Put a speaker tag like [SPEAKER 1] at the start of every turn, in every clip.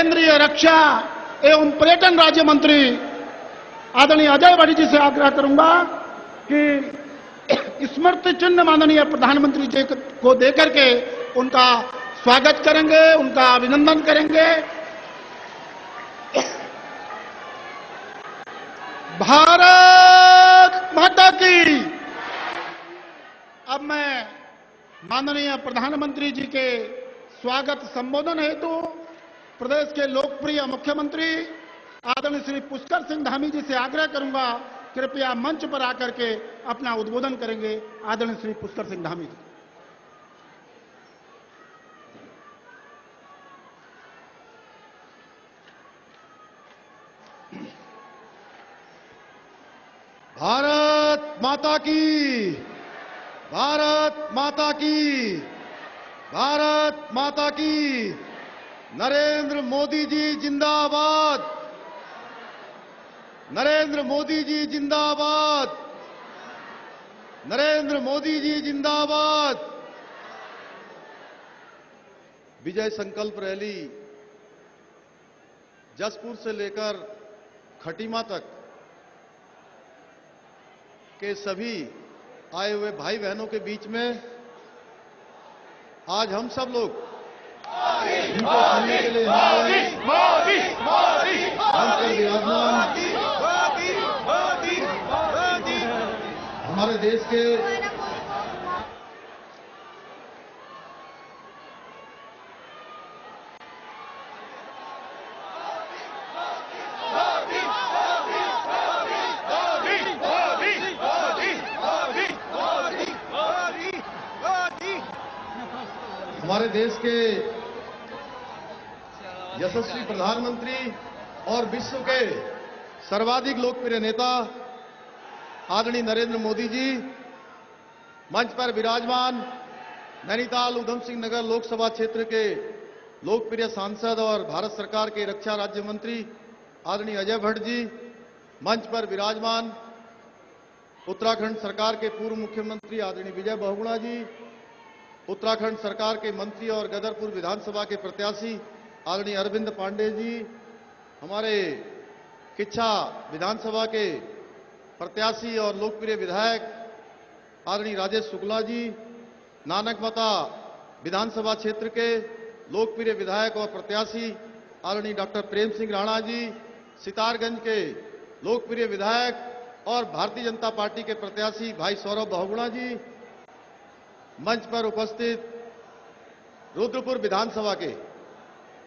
[SPEAKER 1] केंद्रीय रक्षा एवं पर्यटन राज्य मंत्री आदरणीय अजय भट्ट जी से आग्रह करूंगा कि स्मृति चिन्ह माननीय प्रधानमंत्री जी को देकर के उनका स्वागत करेंगे, उनका अभिनंदन करेंगे। भारत माता की। अब मैं माननीय प्रधानमंत्री जी के स्वागत संबोधन हेतु प्रदेश के लोकप्रिय मुख्यमंत्री आदरणीय श्री पुष्कर सिंह धामी जी से आग्रह करूंगा, कृपया मंच पर आकर के अपना उद्बोधन करेंगे। आदरणीय श्री पुष्कर सिंह धामी जी।
[SPEAKER 2] भारत माता की, भारत माता की, भारत माता की। नरेंद्र मोदी जी जिंदाबाद, नरेंद्र मोदी जी जिंदाबाद, नरेंद्र मोदी जी जिंदाबाद। विजय संकल्प रैली जसपुर से लेकर खटीमा तक के सभी आए हुए भाई बहनों के बीच में आज हम सब लोग हमारे देश के यशस्वी प्रधानमंत्री और विश्व के सर्वाधिक लोकप्रिय नेता आदरणीय नरेंद्र मोदी जी मंच पर विराजमान नैनीताल उधम सिंह नगर लोकसभा क्षेत्र के लोकप्रिय सांसद और भारत सरकार के रक्षा राज्य मंत्री आदरणीय अजय भट्ट जी, मंच पर विराजमान उत्तराखंड सरकार के पूर्व मुख्यमंत्री आदरणीय विजय बहुगुणा जी, उत्तराखंड सरकार के मंत्री और गदरपुर विधानसभा के प्रत्याशी आदरणीय अरविंद पांडे जी, हमारे किच्छा विधानसभा के प्रत्याशी और लोकप्रिय विधायक आदरणीय राजेश शुक्ला जी, नानकमता विधानसभा क्षेत्र के लोकप्रिय विधायक और प्रत्याशी आदरणीय डॉक्टर प्रेम सिंह राणा जी, सितारगंज के लोकप्रिय विधायक और भारतीय जनता पार्टी के प्रत्याशी भाई सौरभ बहुगुणा जी, मंच पर उपस्थित रुद्रपुर विधानसभा के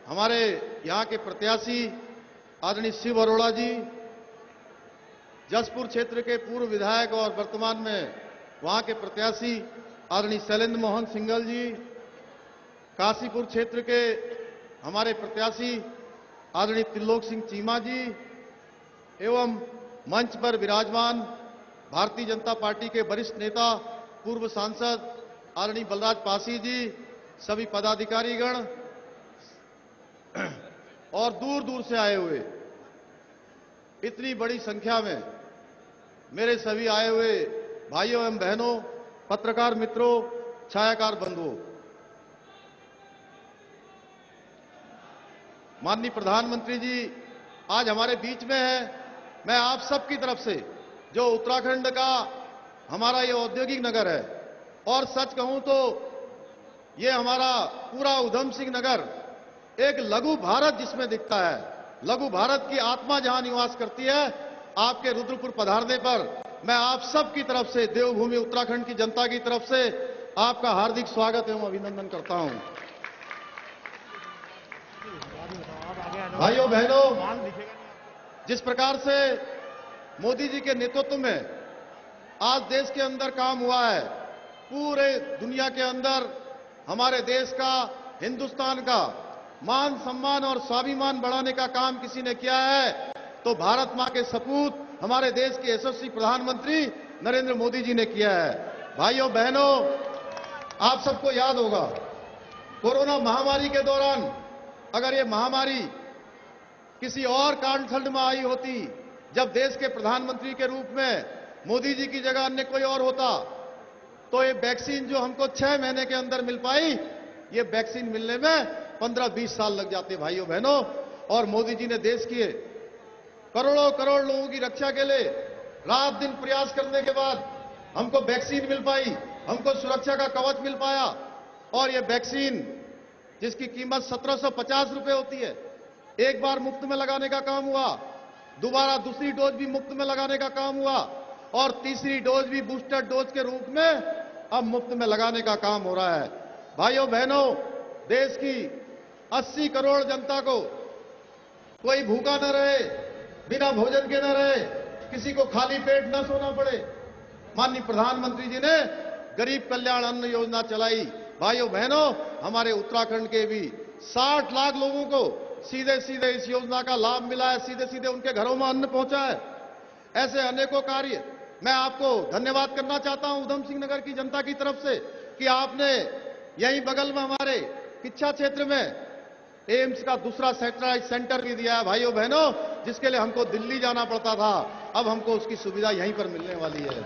[SPEAKER 2] हमारे यहां के प्रत्याशी आदरणीय शिव अरोड़ा जी, जसपुर क्षेत्र के पूर्व विधायक और वर्तमान में वहां के प्रत्याशी आदरणीय शैलेंद्र मोहन सिंघल जी, काशीपुर क्षेत्र के हमारे प्रत्याशी आदरणीय त्रिलोक सिंह चीमा जी एवं मंच पर विराजमान भारतीय जनता पार्टी के वरिष्ठ नेता पूर्व सांसद आदरणीय बलराज पासी जी, सभी पदाधिकारीगण और दूर दूर से आए हुए इतनी बड़ी संख्या में मेरे सभी आए हुए भाइयों एवं बहनों, पत्रकार मित्रों, छायाकार बंधुओं, माननीय प्रधानमंत्री जी आज हमारे बीच में है। मैं आप सबकी तरफ से, जो उत्तराखंड का हमारा ये औद्योगिक नगर है और सच कहूं तो ये हमारा पूरा उधम सिंह नगर एक लघु भारत जिसमें दिखता है, लघु भारत की आत्मा जहां निवास करती है, आपके रुद्रपुर पधारने पर मैं आप सबकी तरफ से, देवभूमि उत्तराखंड की जनता की तरफ से आपका हार्दिक स्वागत एवं अभिनंदन करता हूं। भाइयों बहनों, जिस प्रकार से मोदी जी के नेतृत्व में आज देश के अंदर काम हुआ है, पूरे दुनिया के अंदर हमारे देश का, हिंदुस्तान का मान सम्मान और स्वाभिमान बढ़ाने का काम किसी ने किया है तो भारत मां के सपूत हमारे देश के यशस्वी प्रधानमंत्री नरेंद्र मोदी जी ने किया है। भाइयों बहनों, आप सबको याद होगा कोरोना महामारी के दौरान अगर ये महामारी किसी और कालखंड में आई होती, जब देश के प्रधानमंत्री के रूप में मोदी जी की जगह अन्य कोई और होता, तो ये वैक्सीन जो हमको 6 महीने के अंदर मिल पाई, ये वैक्सीन मिलने में 15-20 साल लग जाते। भाइयों बहनों, और मोदी जी ने देश की करोड़ों करोड़ लोगों की रक्षा के लिए रात दिन प्रयास करने के बाद हमको वैक्सीन मिल पाई, हमको सुरक्षा का कवच मिल पाया। और ये वैक्सीन जिसकी कीमत 1750 रुपए होती है, एक बार मुफ्त में लगाने का काम हुआ, दोबारा दूसरी डोज भी मुफ्त में लगाने का काम हुआ और तीसरी डोज भी बूस्टर डोज के रूप में अब मुफ्त में लगाने का काम हो रहा है। भाइयों बहनों, देश की 80 करोड़ जनता को कोई भूखा न रहे, बिना भोजन के न रहे, किसी को खाली पेट न सोना पड़े। माननीय प्रधानमंत्री जी ने गरीब कल्याण अन्न योजना चलाई। भाइयों बहनों, हमारे उत्तराखंड के भी 60 लाख लोगों को सीधे सीधे इस योजना का लाभ मिला है, सीधे सीधे उनके घरों में अन्न पहुंचा है। ऐसे अनेकों कार्य मैं आपको धन्यवाद करना चाहता हूं उधम सिंह नगर की जनता की तरफ से कि आपने यहीं बगल में हमारे किच्छा क्षेत्र में एम्स का दूसरा सैटेलाइट सेंटर भी दिया है। भाइयों बहनों, जिसके लिए हमको दिल्ली जाना पड़ता था, अब हमको उसकी सुविधा यहीं पर मिलने वाली है।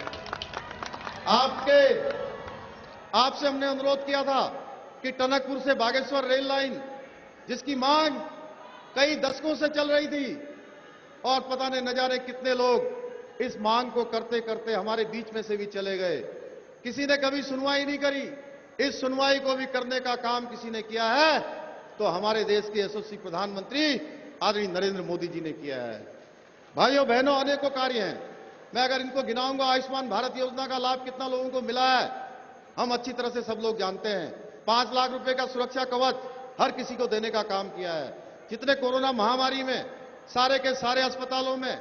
[SPEAKER 2] आपसे हमने अनुरोध किया था कि टनकपुर से बागेश्वर रेल लाइन, जिसकी मांग कई दशकों से चल रही थी और पता नहीं न जाने कितने लोग इस मांग को करते करते हमारे बीच में से भी चले गए, किसी ने कभी सुनवाई नहीं करी। इस सुनवाई को भी करने का काम किसी ने किया है तो हमारे देश के यशस्वी प्रधानमंत्री आदरणीय नरेंद्र मोदी जी ने किया है। भाइयों बहनों, अनेकों कार्य हैं, मैं अगर इनको गिनाऊंगा, आयुष्मान भारत योजना का लाभ कितना लोगों को मिला है हम अच्छी तरह से सब लोग जानते हैं। 5 लाख रुपए का सुरक्षा कवच हर किसी को देने का काम किया है। जितने कोरोना महामारी में सारे के सारे अस्पतालों में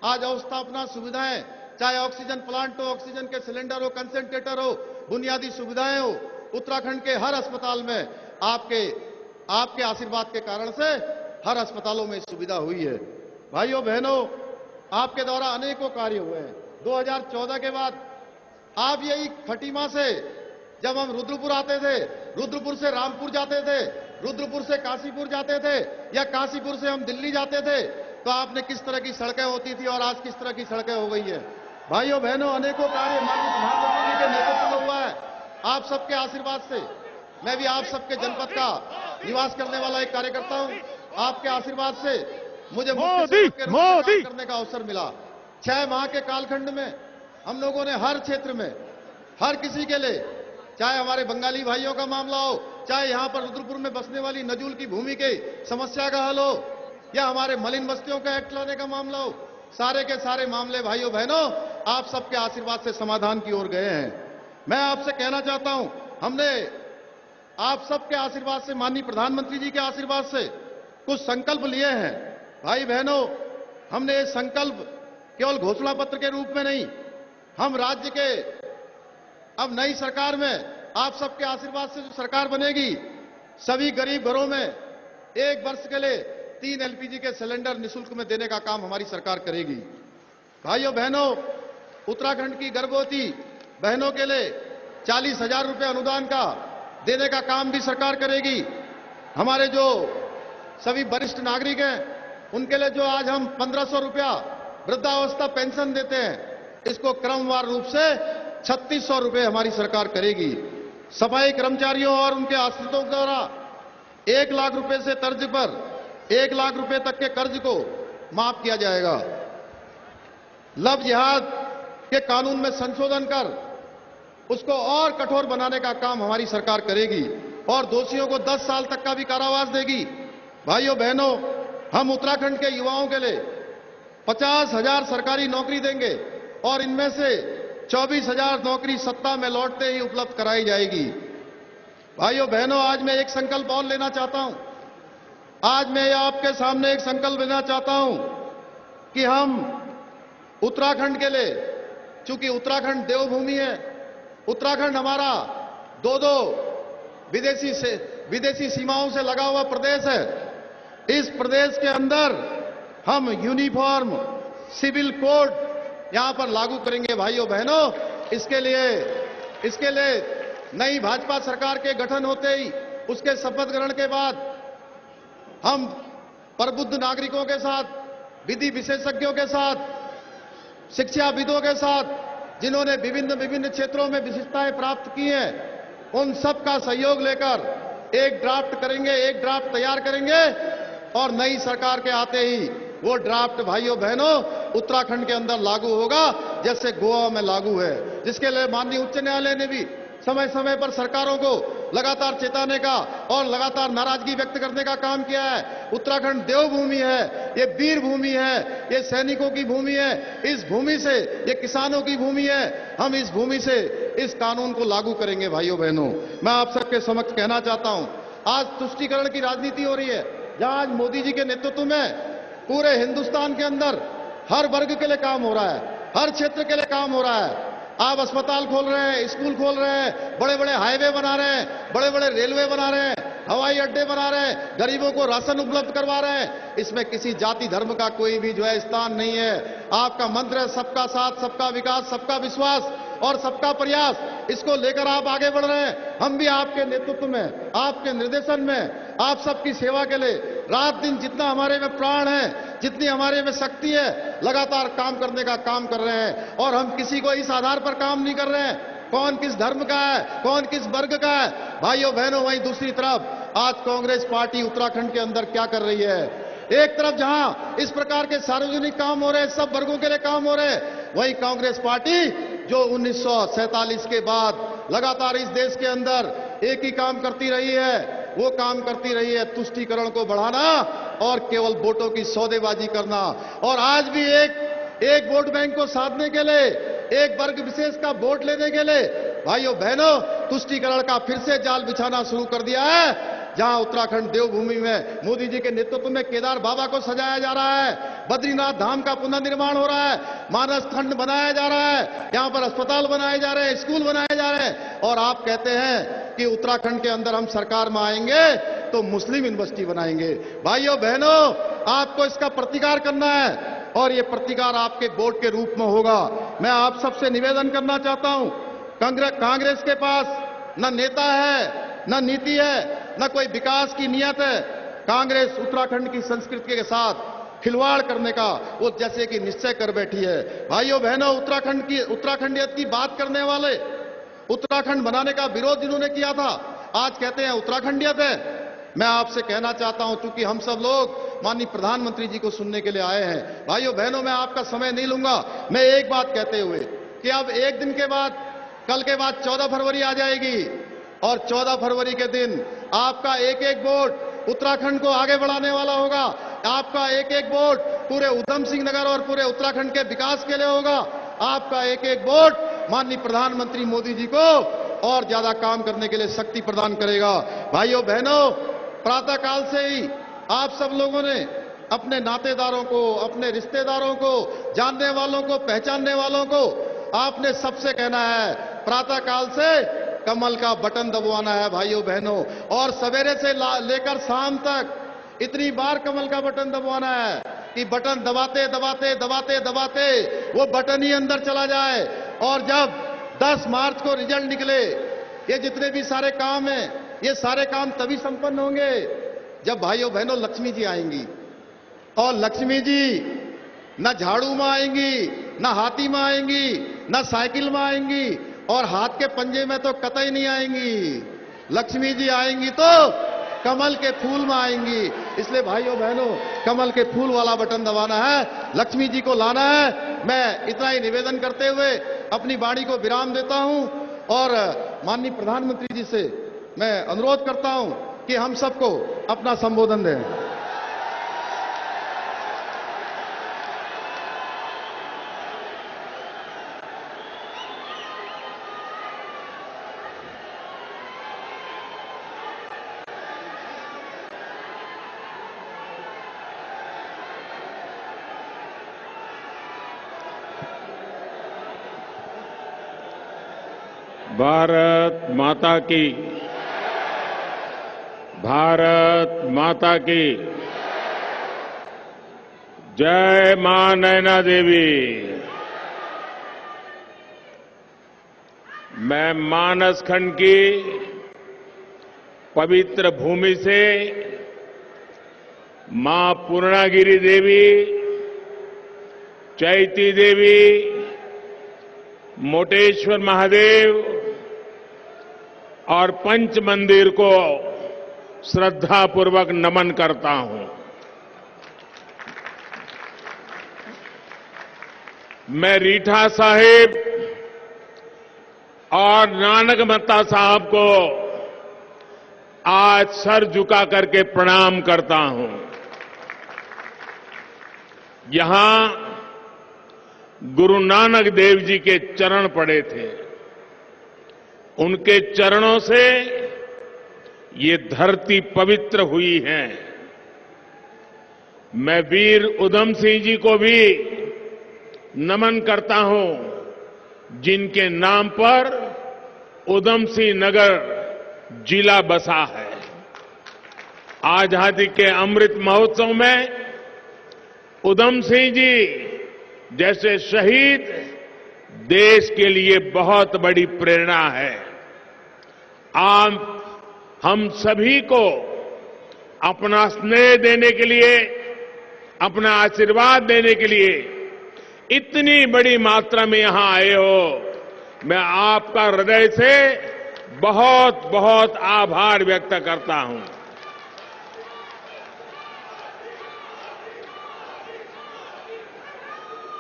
[SPEAKER 2] आज अवस्थापना सुविधाएं, चाहे ऑक्सीजन प्लांट हो, ऑक्सीजन के सिलेंडर हो, कंसेंट्रेटर हो, बुनियादी सुविधाएं हो, उत्तराखंड के हर अस्पताल में आपके आशीर्वाद के कारण से हर अस्पतालों में सुविधा हुई है। भाइयों बहनों, आपके द्वारा अनेकों कार्य हुए हैं। 2014 के बाद आप यही खटीमा से जब हम रुद्रपुर आते थे, रुद्रपुर से रामपुर जाते थे, रुद्रपुर से काशीपुर जाते थे या काशीपुर से हम दिल्ली जाते थे, तो आपने किस तरह की सड़कें होती थी और आज किस तरह की सड़कें हो गई है। भाइयों बहनों, अनेकों कार्य माननीय प्रधानमंत्री जी के नेतृत्व में हुआ है। आप सबके आशीर्वाद से मैं भी आप सबके जनपद का निवास करने वाला एक कार्यकर्ता हूं। आपके आशीर्वाद से मुझे मुख्य सचिव के रूप में काम करने का अवसर मिला। 6 माह के कालखंड में हम लोगों ने हर क्षेत्र में हर किसी के लिए, चाहे हमारे बंगाली भाइयों का मामला हो, चाहे यहां पर रुद्रपुर में बसने वाली नजूल की भूमि की समस्या का हल हो या हमारे मलिन बस्तियों का एक्ट लाने का मामला हो, सारे के सारे मामले भाइयों बहनों आप सबके आशीर्वाद से समाधान की ओर गए हैं। मैं आपसे कहना चाहता हूं, हमने आप सबके आशीर्वाद से, माननीय प्रधानमंत्री जी के आशीर्वाद से कुछ संकल्प लिए हैं। भाई बहनों, हमने ये संकल्प केवल घोषणा पत्र के रूप में नहीं, हम राज्य के अब नई सरकार में आप सबके आशीर्वाद से जो सरकार बनेगी, सभी गरीब घरों में 1 वर्ष के लिए 3 एलपीजी के सिलेंडर निःशुल्क में देने का काम हमारी सरकार करेगी। भाइयों बहनों, उत्तराखंड की गर्भवती बहनों के लिए 40,000 रुपए अनुदान का देने का काम भी सरकार करेगी। हमारे जो सभी वरिष्ठ नागरिक हैं उनके लिए जो आज हम 1500 रुपया वृद्धावस्था पेंशन देते हैं, इसको क्रमवार रूप से 3600 रुपए हमारी सरकार करेगी। सफाई कर्मचारियों और उनके आश्रितों द्वारा 1 लाख रुपए से तर्ज पर 1 लाख रुपए तक के कर्ज को माफ किया जाएगा। लव जिहाद के कानून में संशोधन कर उसको और कठोर बनाने का काम हमारी सरकार करेगी और दोषियों को 10 साल तक का भी कारावास देगी। भाइयों बहनों, हम उत्तराखंड के युवाओं के लिए 50,000 सरकारी नौकरी देंगे और इनमें से 24,000 नौकरी सत्ता में लौटते ही उपलब्ध कराई जाएगी। भाइयों बहनों, आज मैं एक संकल्प और लेना चाहता हूं। आज मैं आपके सामने एक संकल्प लेना चाहता हूं कि हम उत्तराखंड के लिए, चूंकि उत्तराखंड देवभूमि है, उत्तराखंड हमारा 2 विदेशी सीमाओं से लगा हुआ प्रदेश है। इस प्रदेश के अंदर हम यूनिफॉर्म सिविल कोड यहां पर लागू करेंगे। भाइयों बहनों, इसके लिए नई भाजपा सरकार के गठन होते ही उसके शपथ ग्रहण के बाद हम प्रबुद्ध नागरिकों के साथ, विधि विशेषज्ञों के साथ, शिक्षाविदों के साथ, जिन्होंने विभिन्न क्षेत्रों में विशिष्टताएं प्राप्त की हैं, उन सब का सहयोग लेकर एक ड्राफ्ट करेंगे, एक ड्राफ्ट तैयार करेंगे और नई सरकार के आते ही वो ड्राफ्ट भाइयों बहनों उत्तराखंड के अंदर लागू होगा, जैसे गोवा में लागू है, जिसके लिए माननीय उच्च न्यायालय ने भी समय समय पर सरकारों को लगातार चेताने का और लगातार नाराजगी व्यक्त करने का काम किया है। उत्तराखंड देवभूमि है, ये वीर भूमि है, ये सैनिकों की भूमि है, इस भूमि से, ये किसानों की भूमि है। हम इस भूमि से इस कानून को लागू करेंगे। भाइयों बहनों, मैं आप सबके समक्ष कहना चाहता हूं, आज तुष्टीकरण की राजनीति हो रही है, जहां आज मोदी जी के नेतृत्व में पूरे हिंदुस्तान के अंदर हर वर्ग के लिए काम हो रहा है, हर क्षेत्र के लिए काम हो रहा है। आप अस्पताल खोल रहे हैं, स्कूल खोल रहे हैं, बड़े बड़े हाईवे बना रहे हैं, बड़े बड़े रेलवे बना रहे हैं, हवाई अड्डे बना रहे हैं, गरीबों को राशन उपलब्ध करवा रहे हैं। इसमें किसी जाति धर्म का कोई भी जो है स्थान नहीं है। आपका मंत्र है सबका साथ, सबका विकास, सबका विश्वास और सबका प्रयास। इसको लेकर आप आगे बढ़ रहे हैं। हम भी आपके नेतृत्व में, आपके निर्देशन में, आप सबकी सेवा के लिए रात दिन जितना हमारे में प्राण है, जितनी हमारे में शक्ति है, लगातार काम करने का काम कर रहे हैं। और हम किसी को इस आधार पर काम नहीं कर रहे हैं कौन किस धर्म का है, कौन किस वर्ग का है। भाइयों बहनों, वहीं दूसरी तरफ आज कांग्रेस पार्टी उत्तराखंड के अंदर क्या कर रही है। एक तरफ जहां इस प्रकार के सार्वजनिक काम हो रहे हैं, सब वर्गों के लिए काम हो रहे हैं, वहीं कांग्रेस पार्टी जो 1947 के बाद लगातार इस देश के अंदर एक ही काम करती रही है, वो काम करती रही है तुष्टीकरण को बढ़ाना और केवल वोटों की सौदेबाजी करना। और आज भी एक वोट बैंक को साधने के लिए, एक वर्ग विशेष का वोट लेने के लिए भाइयों बहनों तुष्टीकरण का फिर से जाल बिछाना शुरू कर दिया है। जहां उत्तराखंड देवभूमि में मोदी जी के नेतृत्व में केदार बाबा को सजाया जा रहा है, बद्रीनाथ धाम का पुनर्निर्माण हो रहा है, मानस खंड बनाया जा रहा है, यहां पर अस्पताल बनाए जा रहे हैं, स्कूल बनाए जा रहे हैं। और आप कहते हैं कि उत्तराखंड के अंदर हम सरकार में आएंगे तो मुस्लिम यूनिवर्सिटी बनाएंगे। भाइयों बहनों, आपको इसका प्रतिकार करना है और ये प्रतिकार आपके वोट के रूप में होगा। मैं आप सबसे निवेदन करना चाहता हूं, कांग्रेस के पास न नेता है, न नीति है, न कोई विकास की नीयत है। कांग्रेस उत्तराखंड की संस्कृति के साथ खिलवाड़ करने का वो जैसे कि निश्चय कर बैठी है। भाइयों बहनों, उत्तराखंडियत की बात करने वाले, उत्तराखंड बनाने का विरोध जिन्होंने किया था, आज कहते हैं उत्तराखंडियत है। मैं आपसे कहना चाहता हूं, चूंकि हम सब लोग माननीय प्रधानमंत्री जी को सुनने के लिए आए हैं, भाइयों बहनों, मैं आपका समय नहीं लूंगा। मैं एक बात कहते हुए कि अब एक दिन के बाद, कल के बाद 14 फरवरी आ जाएगी और 14 फरवरी के दिन आपका एक एक वोट उत्तराखंड को आगे बढ़ाने वाला होगा। आपका एक एक वोट पूरे उधम सिंह नगर और पूरे उत्तराखंड के विकास के लिए होगा। आपका एक एक वोट माननीय प्रधानमंत्री मोदी जी को और ज्यादा काम करने के लिए शक्ति प्रदान करेगा। भाइयों बहनों, प्रातःकाल से ही आप सब लोगों ने अपने नातेदारों को, अपने रिश्तेदारों को, जानने वालों को, पहचानने वालों को आपने सबसे कहना है प्रातःकाल से कमल का बटन दबाना है। भाइयों बहनों, और सवेरे से लेकर शाम तक इतनी बार कमल का बटन दबाना है कि बटन दबाते दबाते दबाते दबाते वो बटन ही अंदर चला जाए। और जब 10 मार्च को रिजल्ट निकले, ये जितने भी सारे काम हैं, ये सारे काम तभी संपन्न होंगे जब भाइयों बहनों लक्ष्मी जी आएंगी। और लक्ष्मी जी न झाड़ू में आएंगी, न हाथी में आएंगी, न साइकिल में आएंगी, और हाथ के पंजे में तो कतई नहीं आएंगी। लक्ष्मी जी आएंगी तो कमल के फूल में आएंगी। इसलिए भाइयों बहनों, कमल के फूल वाला बटन दबाना है, लक्ष्मी जी को लाना है। मैं इतना ही निवेदन करते हुए अपनी वाणी को विराम देता हूं और माननीय प्रधानमंत्री जी से मैं अनुरोध करता हूं कि हम सबको अपना संबोधन दें।
[SPEAKER 3] भारत माता की, भारत माता की जय। मां नैना देवी। मैं मानस खंड की पवित्र भूमि से मां पूर्णागिरी देवी, चैती देवी, मोटेश्वर महादेव और पंच मंदिर को श्रद्धापूर्वक नमन करता हूं। मैं रीठा साहिब और नानक मत्ता साहब को आज सर झुका करके प्रणाम करता हूं। यहां गुरु नानक देव जी के चरण पड़े थे। उनके चरणों से ये धरती पवित्र हुई है। मैं वीर उधम सिंह जी को भी नमन करता हूं, जिनके नाम पर उधम सिंह नगर जिला बसा है। आजादी के अमृत महोत्सव में उधम सिंह जी जैसे शहीद देश के लिए बहुत बड़ी प्रेरणा है। आप हम सभी को अपना स्नेह देने के लिए, अपना आशीर्वाद देने के लिए इतनी बड़ी मात्रा में यहां आए हो। मैं आपका हृदय से बहुत बहुत आभार व्यक्त करता हूं।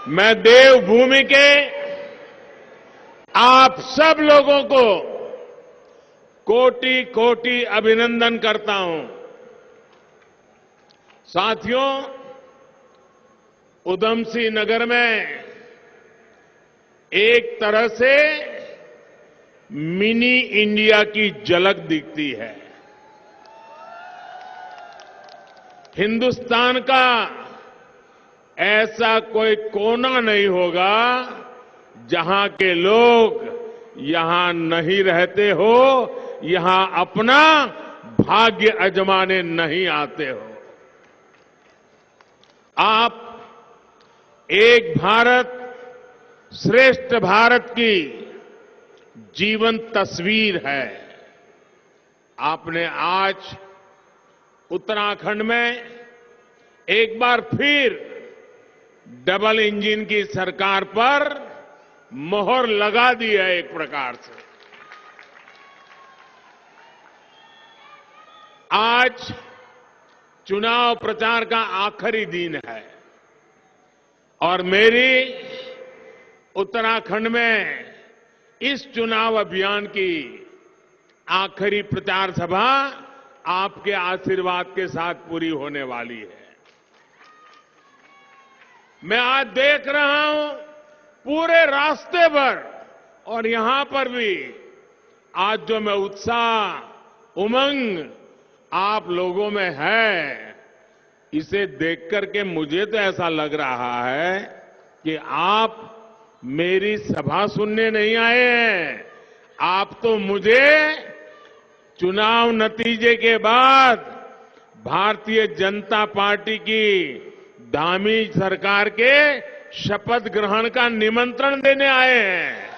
[SPEAKER 3] मैं देवभूमि के आप सब लोगों को कोटि कोटि अभिनंदन करता हूं। साथियों, उधम सिंह नगर में एक तरह से मिनी इंडिया की झलक दिखती है। हिंदुस्तान का ऐसा कोई कोना नहीं होगा जहां के लोग यहां नहीं रहते हो, यहां अपना भाग्य आजमाने नहीं आते हो। आप एक भारत श्रेष्ठ भारत की जीवंत तस्वीर है। आपने आज उत्तराखंड में एक बार फिर डबल इंजन की सरकार पर मोहर लगा दी है। एक प्रकार से आज चुनाव प्रचार का आखिरी दिन है और मेरी उत्तराखंड में इस चुनाव अभियान की आखिरी प्रचार सभा आपके आशीर्वाद के साथ पूरी होने वाली है। मैं आज देख रहा हूं पूरे रास्ते पर और यहां पर भी आज जो मैं उत्साह, उमंग आप लोगों में है, इसे देख करके मुझे तो ऐसा लग रहा है कि आप मेरी सभा सुनने नहीं आए हैं। आप तो मुझे चुनाव नतीजे के बाद भारतीय जनता पार्टी की धामी सरकार के शपथ ग्रहण का निमंत्रण देने आए हैं।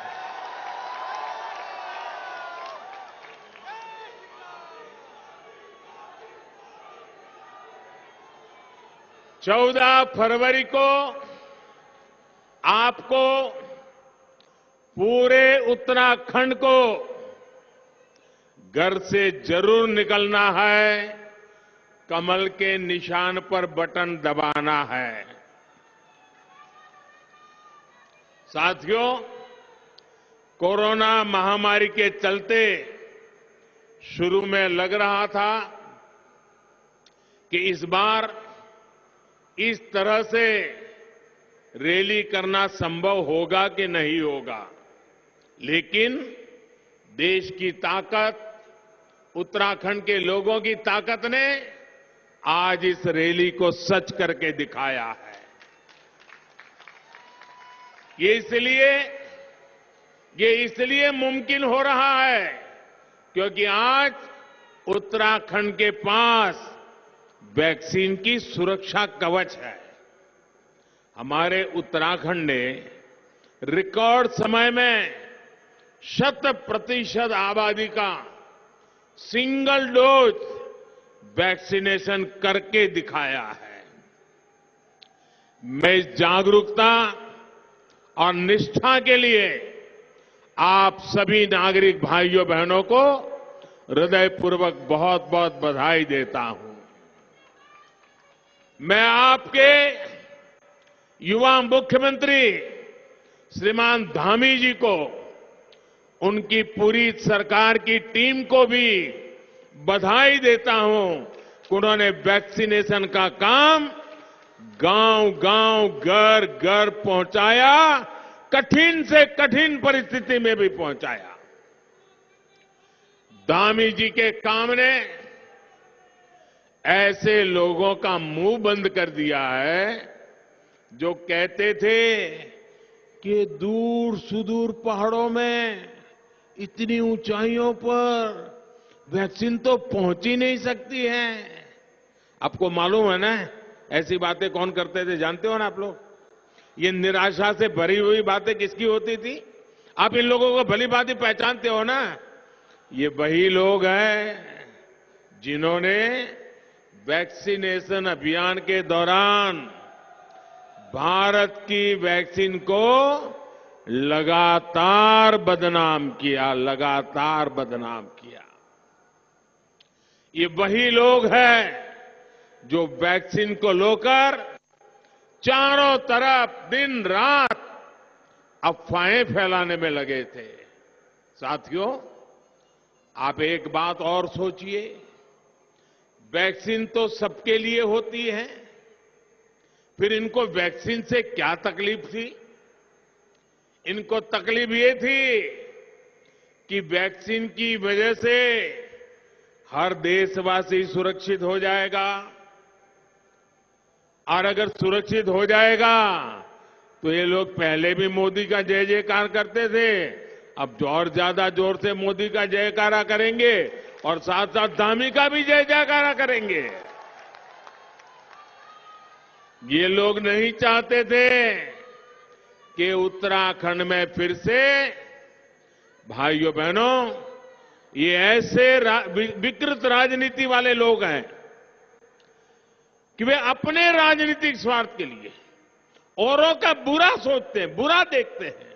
[SPEAKER 3] 14 फरवरी को आपको पूरे उत्तराखंड को घर से जरूर निकलना है, कमल के निशान पर बटन दबाना है। साथियों, कोरोना महामारी के चलते शुरू में लग रहा था कि इस बार इस तरह से रैली करना संभव होगा कि नहीं होगा, लेकिन देश की ताकत, उत्तराखंड के लोगों की ताकत ने आज इस रैली को सच करके दिखाया है। ये इसलिए मुमकिन हो रहा है क्योंकि आज उत्तराखंड के पास वैक्सीन की सुरक्षा कवच है। हमारे उत्तराखंड ने रिकॉर्ड समय में 100% आबादी का सिंगल डोज वैक्सीनेशन करके दिखाया है। मैं इस जागरूकता और निष्ठा के लिए आप सभी नागरिक भाइयों बहनों को हृदयपूर्वक बहुत बहुत बधाई देता हूं। मैं आपके युवा मुख्यमंत्री श्रीमान धामी जी को, उनकी पूरी सरकार की टीम को भी बधाई देता हूं कि उन्होंने वैक्सीनेशन का काम गांव-गांव, घर-घर पहुंचाया, कठिन से कठिन परिस्थिति में भी पहुंचाया। धामी जी के काम ने ऐसे लोगों का मुंह बंद कर दिया है जो कहते थे कि दूर सुदूर पहाड़ों में इतनी ऊंचाइयों पर वैक्सीन तो पहुंच ही नहीं सकती है। आपको मालूम है ना ऐसी बातें कौन करते थे, जानते हो ना आप लोग? ये निराशा से भरी हुई बातें किसकी होती थी? आप इन लोगों को भली भांति पहचानते हो ना? ये वही लोग हैं जिन्होंने वैक्सीनेशन अभियान के दौरान भारत की वैक्सीन को लगातार बदनाम किया, लगातार बदनाम किया। ये वही लोग हैं जो वैक्सीन को लेकर चारों तरफ दिन रात अफवाहें फैलाने में लगे थे। साथियों, आप एक बात और सोचिए, वैक्सीन तो सबके लिए होती है, फिर इनको वैक्सीन से क्या तकलीफ थी? इनको तकलीफ ये थी कि वैक्सीन की वजह से हर देशवासी सुरक्षित हो जाएगा, और अगर सुरक्षित हो जाएगा तो ये लोग पहले भी मोदी का जय जयकार करते थे, अब और ज्यादा जोर से मोदी का जयकारा करेंगे और साथ साथ धामी का भी जय जयकारा करेंगे। ये लोग नहीं चाहते थे कि उत्तराखंड में फिर से, भाइयों बहनों, ये ऐसे विकृत राजनीति वाले लोग हैं कि वे अपने राजनीतिक स्वार्थ के लिए औरों का बुरा सोचते हैं, बुरा देखते हैं।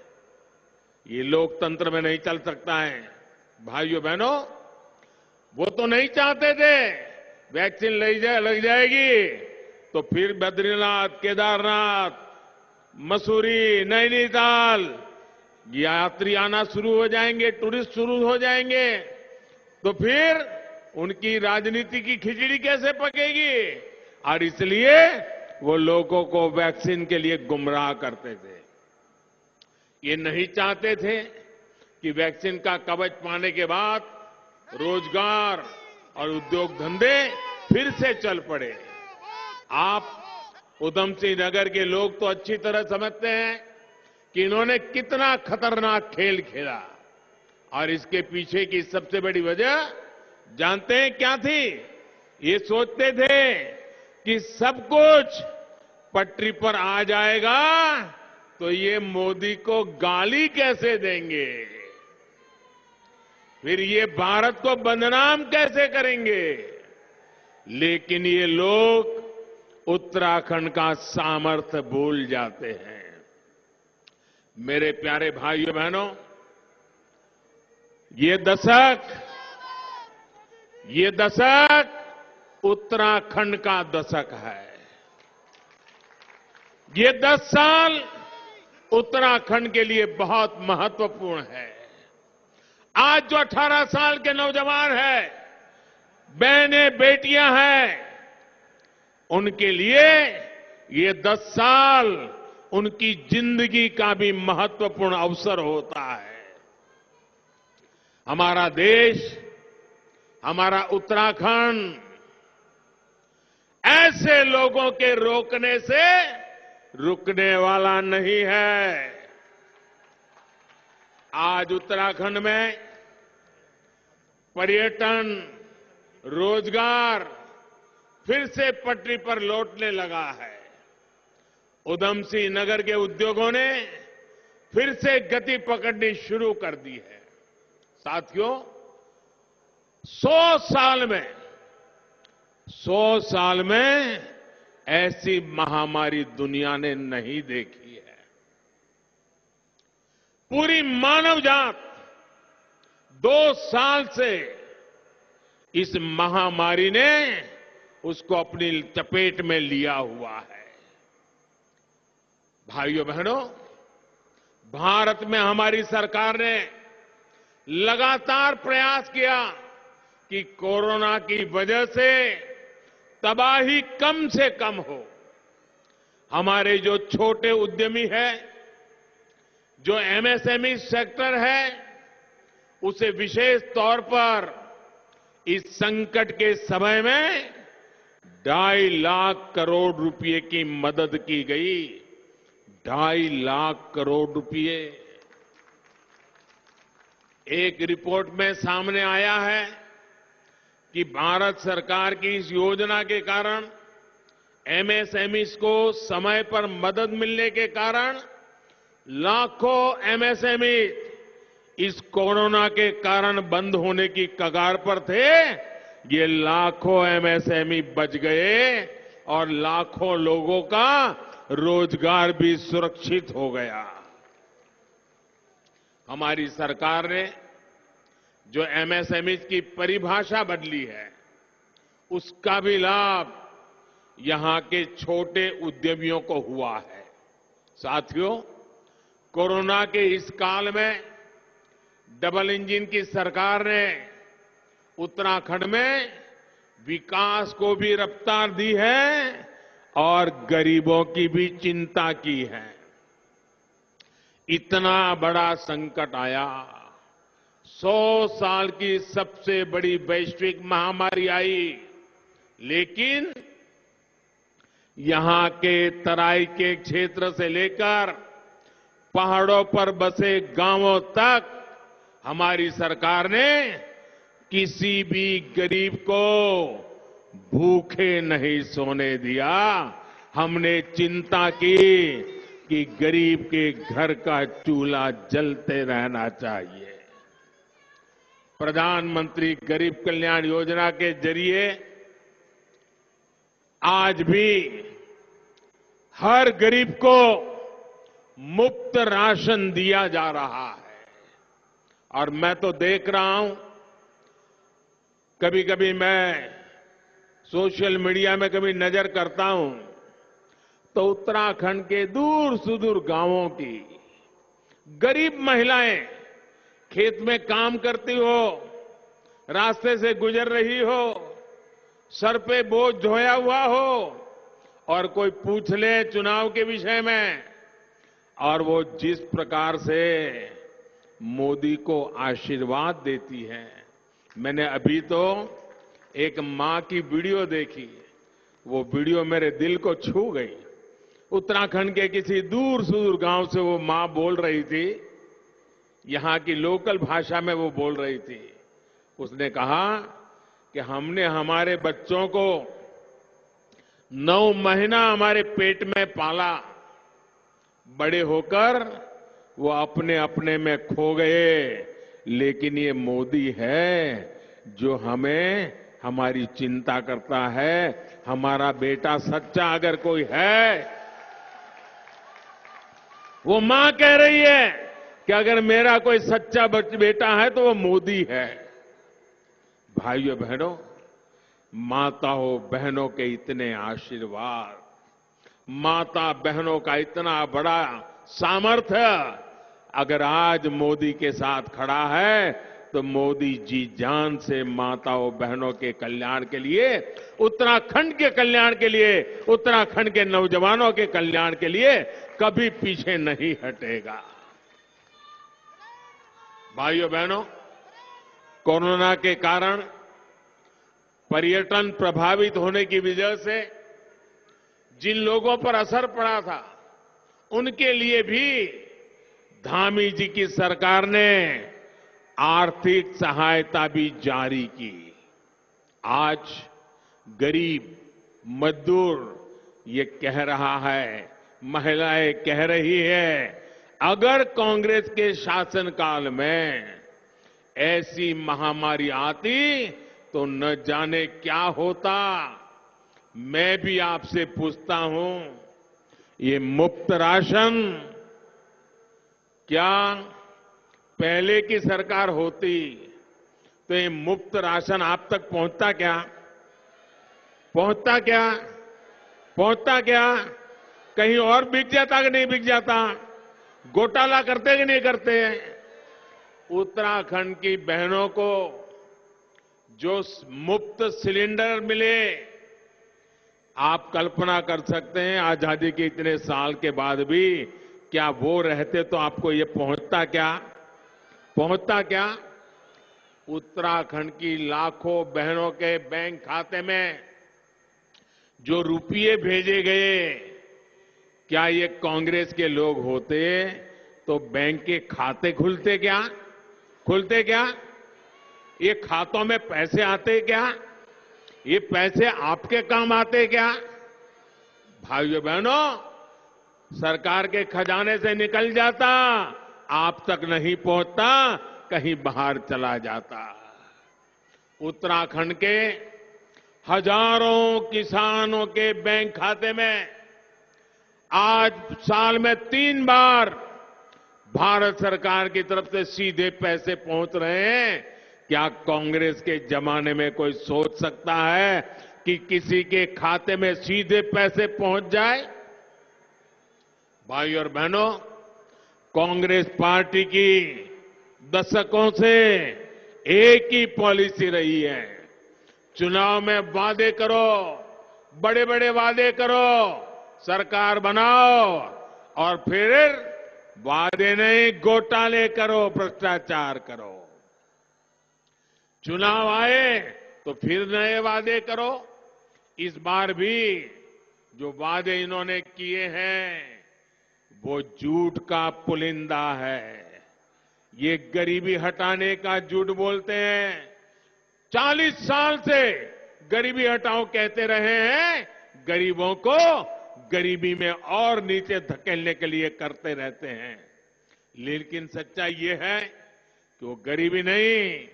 [SPEAKER 3] ये लोकतंत्र में नहीं चल सकता है। भाइयों बहनों, वो तो नहीं चाहते थे वैक्सीन लग जाएगी तो फिर बद्रीनाथ, केदारनाथ, मसूरी, नैनीताल यात्री आना शुरू हो जाएंगे, टूरिस्ट शुरू हो जाएंगे, तो फिर उनकी राजनीति की खिचड़ी कैसे पकेगी? और इसलिए वो लोगों को वैक्सीन के लिए गुमराह करते थे। ये नहीं चाहते थे कि वैक्सीन का कवच पाने के बाद रोजगार और उद्योग धंधे फिर से चल पड़े। आप उधम सिंह नगर के लोग तो अच्छी तरह समझते हैं कि इन्होंने कितना खतरनाक खेल खेला, और इसके पीछे की सबसे बड़ी वजह जानते हैं क्या थी? ये सोचते थे कि सब कुछ पटरी पर आ जाएगा तो ये मोदी को गाली कैसे देंगे, फिर ये भारत को बदनाम कैसे करेंगे। लेकिन ये लोग उत्तराखंड का सामर्थ्य भूल जाते हैं। मेरे प्यारे भाइयों बहनों, ये दशक उत्तराखंड का दशक है। ये 10 साल उत्तराखंड के लिए बहुत महत्वपूर्ण है। आज जो 18 साल के नौजवान हैं, बहनें, बेटियां हैं, उनके लिए ये 10 साल उनकी जिंदगी का भी महत्वपूर्ण अवसर होता है। हमारा देश, हमारा उत्तराखंड ऐसे लोगों के रोकने से रुकने वाला नहीं है। आज उत्तराखंड में पर्यटन, रोजगार फिर से पटरी पर लौटने लगा है। उधम सिंह नगर के उद्योगों ने फिर से गति पकड़नी शुरू कर दी है। साथियों, 100 साल में ऐसी महामारी दुनिया ने नहीं देखी है। पूरी मानव जात 2 साल से इस महामारी ने उसको अपनी चपेट में लिया हुआ है। भाइयों बहनों, भारत में हमारी सरकार ने लगातार प्रयास किया कि कोरोना की वजह से तबाही कम से कम हो। हमारे जो छोटे उद्यमी हैं, जो एमएसएमई सेक्टर है, उसे विशेष तौर पर इस संकट के समय में 2.5 लाख करोड़ रुपए की मदद की गई। 2.5 लाख करोड़ रुपए। एक रिपोर्ट में सामने आया है कि भारत सरकार की इस योजना के कारण एमएसएमईज को समय पर मदद मिलने के कारण लाखों एमएसएमई इस कोरोना के कारण बंद होने की कगार पर थे। ये लाखों एमएसएमई बच गए और लाखों लोगों का रोजगार भी सुरक्षित हो गया। हमारी सरकार ने जो एमएसएमई की परिभाषा बदली है, उसका भी लाभ यहां के छोटे उद्यमियों को हुआ है। साथियों, कोरोना के इस काल में डबल इंजन की सरकार ने उत्तराखंड में विकास को भी रफ्तार दी है और गरीबों की भी चिंता की है। इतना बड़ा संकट आया, 100 साल की सबसे बड़ी वैश्विक महामारी आई, लेकिन यहां के तराई के क्षेत्र से लेकर पहाड़ों पर बसे गांवों तक हमारी सरकार ने किसी भी गरीब को भूखे नहीं सोने दिया। हमने चिंता की कि गरीब के घर का चूल्हा जलते रहना चाहिए। प्रधानमंत्री गरीब कल्याण योजना के जरिए आज भी हर गरीब को मुफ्त राशन दिया जा रहा है। और मैं तो देख रहा हूं, कभी कभी मैं सोशल मीडिया में कभी नजर करता हूं तो उत्तराखंड के दूर सुदूर गांवों की गरीब महिलाएं खेत में काम करती हो, रास्ते से गुजर रही हो, सर पे बोझ ढोया हुआ हो और कोई पूछ ले चुनाव के विषय में, और वो जिस प्रकार से मोदी को आशीर्वाद देती है। मैंने अभी तो एक मां की वीडियो देखी, वो वीडियो मेरे दिल को छू गई। उत्तराखंड के किसी दूर सुदूर गांव से वो मां बोल रही थी, यहां की लोकल भाषा में वो बोल रही थी। उसने कहा कि हमने हमारे बच्चों को 9 महीना हमारे पेट में पाला, बड़े होकर वो अपने अपने में खो गए, लेकिन ये मोदी है जो हमें हमारी चिंता करता है। हमारा बेटा सच्चा अगर कोई है, वो मां कह रही है कि अगर मेरा कोई सच्चा बेटा है तो वो मोदी है। भाइयों बहनों, माताओं बहनों के इतने आशीर्वाद, माता बहनों का इतना बड़ा सामर्थ्य अगर आज मोदी के साथ खड़ा है तो मोदी जी जान से माताओं बहनों के कल्याण के लिए, उत्तराखंड के कल्याण के लिए, उत्तराखंड के नौजवानों के कल्याण के लिए कभी पीछे नहीं हटेगा। भाइयों बहनों, कोरोना के कारण पर्यटन प्रभावित होने की वजह से जिन लोगों पर असर पड़ा था, उनके लिए भी धामी जी की सरकार ने आर्थिक सहायता भी जारी की। आज गरीब मजदूर ये कह रहा है, महिलाएं कह रही है, अगर कांग्रेस के शासनकाल में ऐसी महामारी आती तो न जाने क्या होता। मैं भी आपसे पूछता हूं, ये मुफ्त राशन क्या पहले की सरकार होती तो ये मुफ्त राशन आप तक पहुंचता क्या? पहुंचता क्या? पहुंचता क्या? कहीं और बिक जाता कि नहीं बिक जाता? घोटाला करते कि नहीं करते हैं? उत्तराखंड की बहनों को जो मुफ्त सिलेंडर मिले, आप कल्पना कर सकते हैं आजादी के इतने साल के बाद भी क्या वो रहते तो आपको ये पहुंचता क्या? उत्तराखंड की लाखों बहनों के बैंक खाते में जो रुपये भेजे गए, क्या ये कांग्रेस के लोग होते तो बैंक के खाते खुलते क्या? ये खातों में पैसे आते क्या? ये पैसे आपके काम आते क्या? भाइयों बहनों, सरकार के खजाने से निकल जाता, आप तक नहीं पहुंचता, कहीं बाहर चला जाता। उत्तराखंड के हजारों किसानों के बैंक खाते में आज साल में 3 बार भारत सरकार की तरफ से सीधे पैसे पहुंच रहे हैं। क्या कांग्रेस के जमाने में कोई सोच सकता है कि किसी के खाते में सीधे पैसे पहुंच जाए? भाइयों और बहनों, कांग्रेस पार्टी की दशकों से एक ही पॉलिसी रही है, चुनाव में वादे करो, बड़े बड़े वादे करो, सरकार बनाओ और फिर वादे नहीं घोटाले करो, भ्रष्टाचार करो। चुनाव आए तो फिर नए वादे करो। इस बार भी जो वादे इन्होंने किए हैं वो झूठ का पुलिंदा है। ये गरीबी हटाने का झूठ बोलते हैं। 40 साल से गरीबी हटाओ कहते रहे हैं, गरीबों को गरीबी में और नीचे धकेलने के लिए करते रहते हैं। लेकिन सच्चाई ये है कि वो गरीबी नहीं,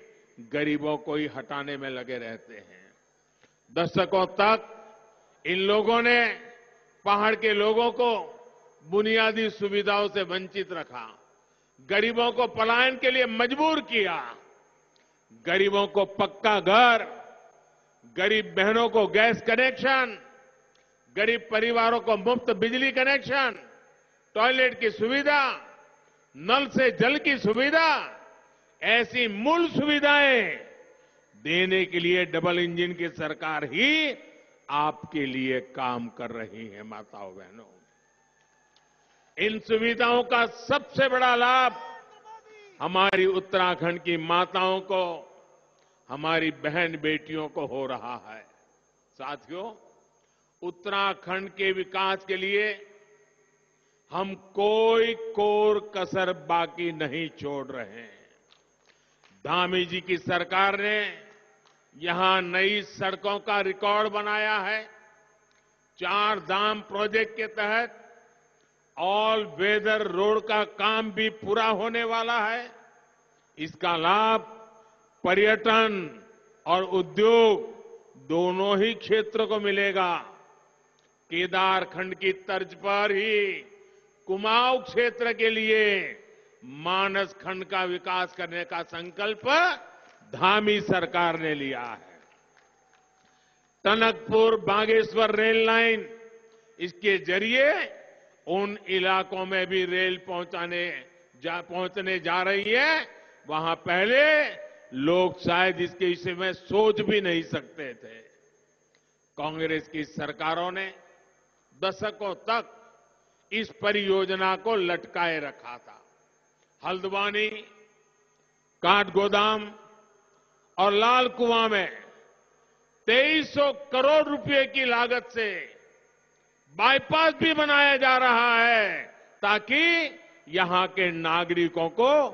[SPEAKER 3] गरीबों को ही हटाने में लगे रहते हैं। दशकों तक इन लोगों ने पहाड़ के लोगों को बुनियादी सुविधाओं से वंचित रखा, गरीबों को पलायन के लिए मजबूर किया, गरीबों को पक्का घर, गरीब बहनों को गैस कनेक्शन, गरीब परिवारों को मुफ्त बिजली कनेक्शन, टॉयलेट की सुविधा, नल से जल की सुविधा, ऐसी मूल सुविधाएं देने के लिए डबल इंजन की सरकार ही आपके लिए काम कर रही है। माताओं बहनों, इन सुविधाओं का सबसे बड़ा लाभ हमारी उत्तराखंड की माताओं को, हमारी बहन बेटियों को हो रहा है। साथियों, उत्तराखंड के विकास के लिए हम कोई कोर कसर बाकी नहीं छोड़ रहे हैं। धामी जी की सरकार ने यहां नई सड़कों का रिकॉर्ड बनाया है। 4 धाम प्रोजेक्ट के तहत ऑल वेदर रोड का काम भी पूरा होने वाला है। इसका लाभ पर्यटन और उद्योग दोनों ही क्षेत्र को मिलेगा। केदारखंड की तर्ज पर ही कुमाऊं क्षेत्र के लिए मानस खंड का विकास करने का संकल्प धामी सरकार ने लिया है। टनकपुर बागेश्वर रेल लाइन, इसके जरिए उन इलाकों में भी रेल पहुंचने जा रही है, वहां पहले लोग शायद इसके विषय में सोच भी नहीं सकते थे। कांग्रेस की सरकारों ने दशकों तक इस परियोजना को लटकाए रखा था। हल्द्वानी, काठगोदाम और लाल कुआं में 2300 करोड़ रुपए की लागत से बाईपास भी बनाया जा रहा है, ताकि यहां के नागरिकों को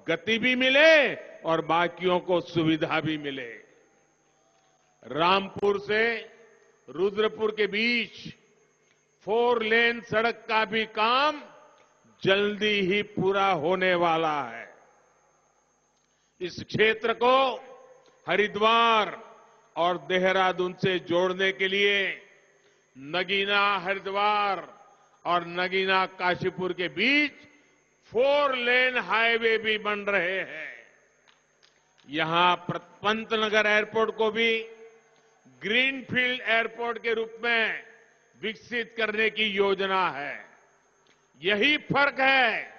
[SPEAKER 3] गति भी मिले और बाकियों को सुविधा भी मिले। रामपुर से रुद्रपुर के बीच 4 लेन सड़क का भी काम जल्दी ही पूरा होने वाला है। इस क्षेत्र को हरिद्वार और देहरादून से जोड़ने के लिए नगीना हरिद्वार और नगीना काशीपुर के बीच 4 लेन हाईवे भी बन रहे हैं। यहां पंतनगर एयरपोर्ट को भी ग्रीनफील्ड एयरपोर्ट के रूप में विकसित करने की योजना है। यही फर्क है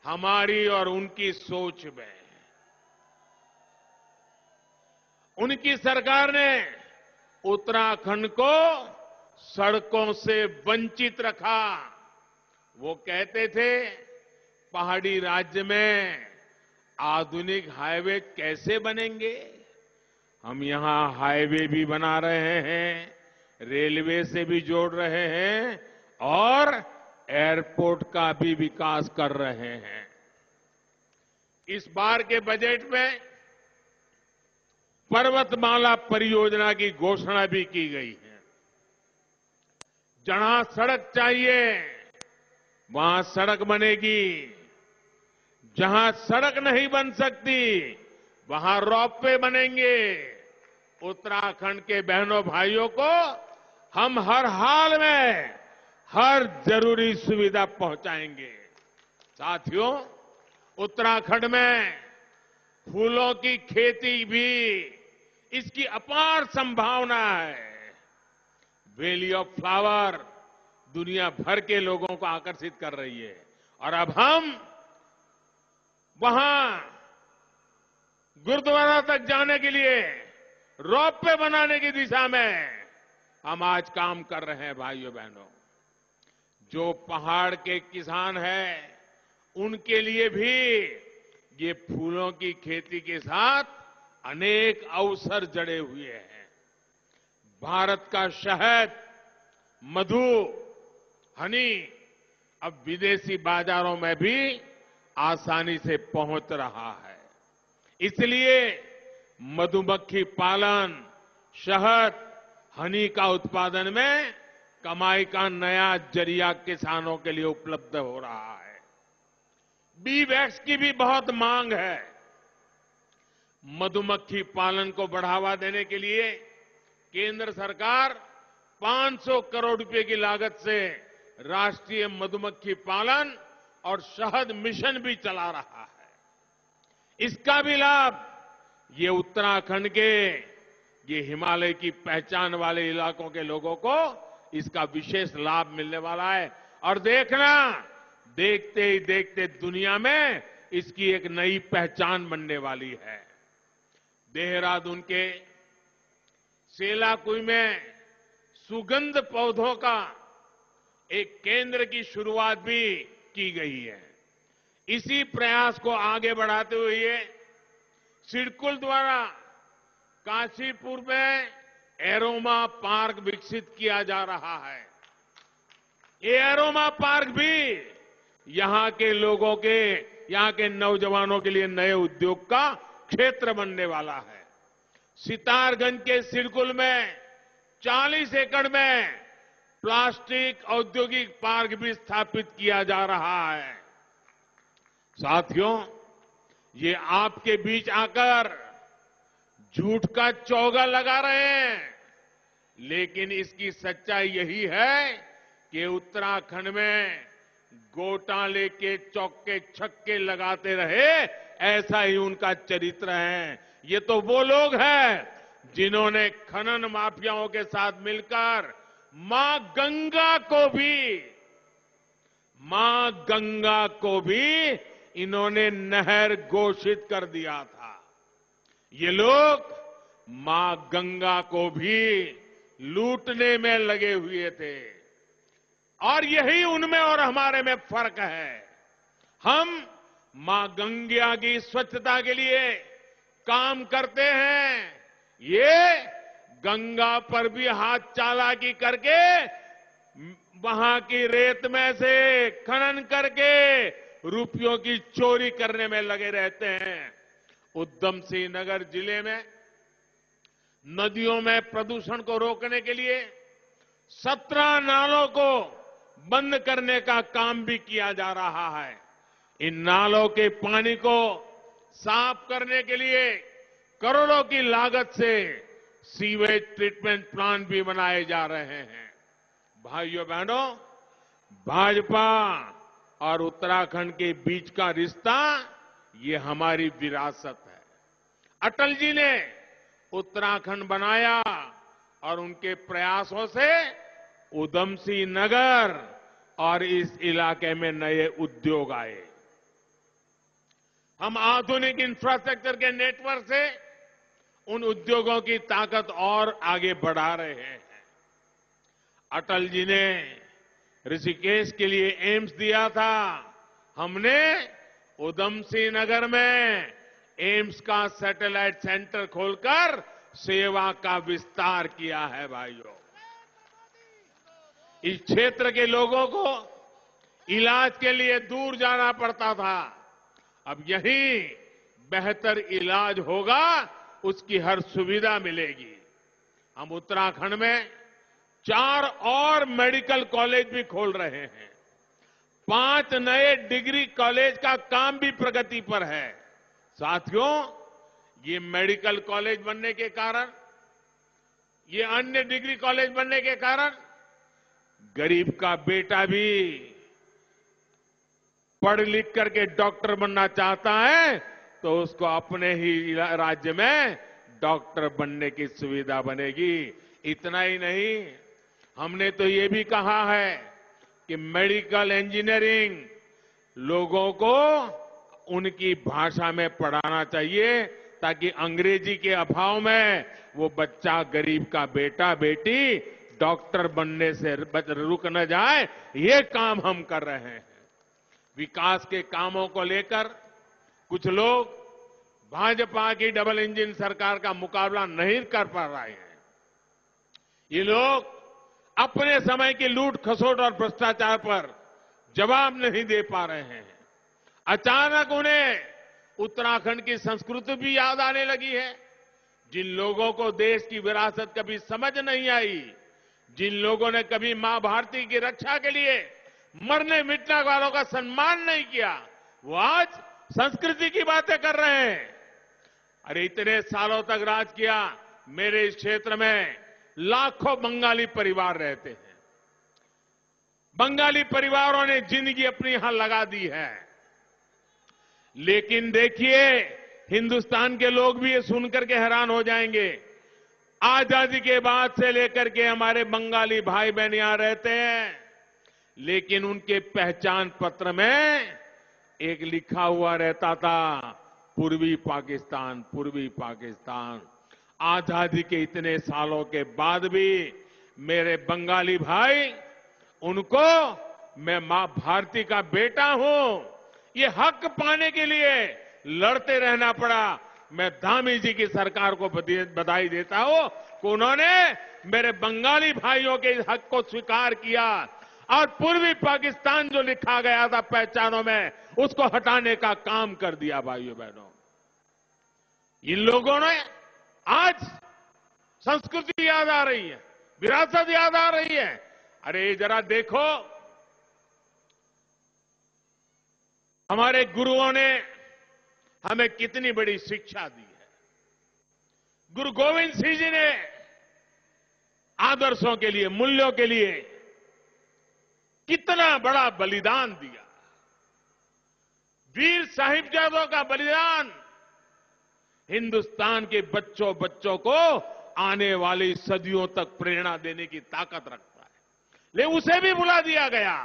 [SPEAKER 3] हमारी और उनकी सोच में। उनकी सरकार ने उत्तराखंड को सड़कों से वंचित रखा। वो कहते थे पहाड़ी राज्य में आधुनिक हाईवे कैसे बनेंगे। हम यहां हाईवे भी बना रहे हैं, रेलवे से भी जोड़ रहे हैं और एयरपोर्ट का भी विकास कर रहे हैं। इस बार के बजट में पर्वतमाला परियोजना की घोषणा भी की गई है। जहां सड़क चाहिए वहां सड़क बनेगी, जहां सड़क नहीं बन सकती वहां रोपवे बनेंगे। उत्तराखंड के बहनों भाइयों को हम हर हाल में हर जरूरी सुविधा पहुंचाएंगे। साथियों, उत्तराखंड में फूलों की खेती भी इसकी अपार संभावना है। वैली ऑफ फ्लावर दुनिया भर के लोगों को आकर्षित कर रही है और अब हम वहां गुरुद्वारा तक जाने के लिए रोपवे बनाने की दिशा में हम आज काम कर रहे हैं। भाइयों बहनों, जो पहाड़ के किसान हैं उनके लिए भी ये फूलों की खेती के साथ अनेक अवसर जड़े हुए हैं। भारत का शहद, मधु, हनी अब विदेशी बाजारों में भी आसानी से पहुंच रहा है। इसलिए मधुमक्खी पालन, शहद, हनी का उत्पादन में कमाई का नया जरिया किसानों के लिए उपलब्ध हो रहा है। बी वैक्स की भी बहुत मांग है। मधुमक्खी पालन को बढ़ावा देने के लिए केंद्र सरकार 500 करोड़ रुपए की लागत से राष्ट्रीय मधुमक्खी पालन और शहद मिशन भी चला रहा है। इसका भी लाभ ये उत्तराखंड के, ये हिमालय की पहचान वाले इलाकों के लोगों को इसका विशेष लाभ मिलने वाला है। और देखना, देखते ही देखते दुनिया में इसकी एक नई पहचान बनने वाली है। देहरादून के सेलाकुई में सुगंध पौधों का एक केंद्र की शुरुआत भी की गई है। इसी प्रयास को आगे बढ़ाते हुए सिडकुल द्वारा काशीपुर में एरोमा पार्क विकसित किया जा रहा है। ये एरोमा पार्क भी यहां के लोगों के, यहां के नौजवानों के लिए नए उद्योग का क्षेत्र बनने वाला है। सितारगंज के सिडकुल में 40 एकड़ में प्लास्टिक औद्योगिक पार्क भी स्थापित किया जा रहा है। साथियों, ये आपके बीच आकर झूठ का चौगा लगा रहे हैं, लेकिन इसकी सच्चाई यही है कि उत्तराखंड में घोटाले के चौके छक्के लगाते रहे, ऐसा ही उनका चरित्र है। ये तो वो लोग हैं जिन्होंने खनन माफियाओं के साथ मिलकर मां गंगा को भी इन्होंने नहर घोषित कर दिया था। ये लोग मां गंगा को भी लूटने में लगे हुए थे और यही उनमें और हमारे में फर्क है। हम मां गंगा की स्वच्छता के लिए काम करते हैं, ये गंगा पर भी हाथ चालाकी करके वहां की रेत में से खनन करके रुपयों की चोरी करने में लगे रहते हैं। उधम सिंह नगर जिले में नदियों में प्रदूषण को रोकने के लिए 17 नालों को बंद करने का काम भी किया जा रहा है। इन नालों के पानी को साफ करने के लिए करोड़ों की लागत से सीवेज ट्रीटमेंट प्लांट भी बनाए जा रहे हैं। भाइयों बहनों, भाजपा और उत्तराखंड के बीच का रिश्ता ये हमारी विरासत है। अटल जी ने उत्तराखंड बनाया और उनके प्रयासों से उधम सिंह नगर और इस इलाके में नए उद्योग आए। हम आधुनिक इंफ्रास्ट्रक्चर के नेटवर्क से उन उद्योगों की ताकत और आगे बढ़ा रहे हैं। अटल जी ने ऋषिकेश के लिए एम्स दिया था, हमने उधमसिंह नगर में एम्स का सैटेलाइट सेंटर खोलकर सेवा का विस्तार किया है। भाइयों, इस क्षेत्र के लोगों को इलाज के लिए दूर जाना पड़ता था, अब यहीं बेहतर इलाज होगा, उसकी हर सुविधा मिलेगी। हम उत्तराखंड में 4 और मेडिकल कॉलेज भी खोल रहे हैं। 5 नए डिग्री कॉलेज का काम भी प्रगति पर है। साथियों, ये मेडिकल कॉलेज बनने के कारण, ये अन्य डिग्री कॉलेज बनने के कारण गरीब का बेटा भी पढ़ लिख करके डॉक्टर बनना चाहता है तो उसको अपने ही राज्य में डॉक्टर बनने की सुविधा बनेगी। इतना ही नहीं, हमने तो ये भी कहा है कि मेडिकल इंजीनियरिंग लोगों को उनकी भाषा में पढ़ाना चाहिए, ताकि अंग्रेजी के अभाव में वो बच्चा, गरीब का बेटा बेटी डॉक्टर बनने से रुक न जाए। ये काम हम कर रहे हैं। विकास के कामों को लेकर कुछ लोग भाजपा की डबल इंजन सरकार का मुकाबला नहीं कर पा रहे हैं। ये लोग अपने समय की लूट खसोट और भ्रष्टाचार पर जवाब नहीं दे पा रहे हैं। अचानक उन्हें उत्तराखंड की संस्कृति भी याद आने लगी है। जिन लोगों को देश की विरासत कभी समझ नहीं आई, जिन लोगों ने कभी मां भारती की रक्षा के लिए मरने मिटने वालों का सम्मान नहीं किया, वो आज संस्कृति की बातें कर रहे हैं। अरे इतने सालों तक राज किया, मेरे इस क्षेत्र में लाखों बंगाली परिवार रहते हैं। बंगाली परिवारों ने जिंदगी अपनी यहां लगा दी है। लेकिन देखिए, हिंदुस्तान के लोग भी ये सुनकर के हैरान हो जाएंगे। आजादी के बाद से लेकर के हमारे बंगाली भाई बहन यहां रहते हैं, लेकिन उनके पहचान पत्र में एक लिखा हुआ रहता था, पूर्वी पाकिस्तान, पूर्वी पाकिस्तान। आजादी के इतने सालों के बाद भी मेरे बंगाली भाई, उनको मैं मां भारती का बेटा हूं, ये हक पाने के लिए लड़ते रहना पड़ा। मैं धामी जी की सरकार को बधाई देता हूं कि उन्होंने मेरे बंगाली भाइयों के इस हक को स्वीकार किया और पूर्वी पाकिस्तान जो लिखा गया था पहचानों में, उसको हटाने का काम कर दिया। भाइयों बहनों, इन लोगों ने आज संस्कृति याद आ रही है, विरासत याद आ रही है। अरे जरा देखो, हमारे गुरुओं ने हमें कितनी बड़ी शिक्षा दी है। गुरु गोविंद सिंह जी ने आदर्शों के लिए, मूल्यों के लिए कितना बड़ा बलिदान दिया। वीर साहिबजादों का बलिदान हिंदुस्तान के बच्चों बच्चों को आने वाली सदियों तक प्रेरणा देने की ताकत रखता है, लेकिन उसे भी भुला दिया गया।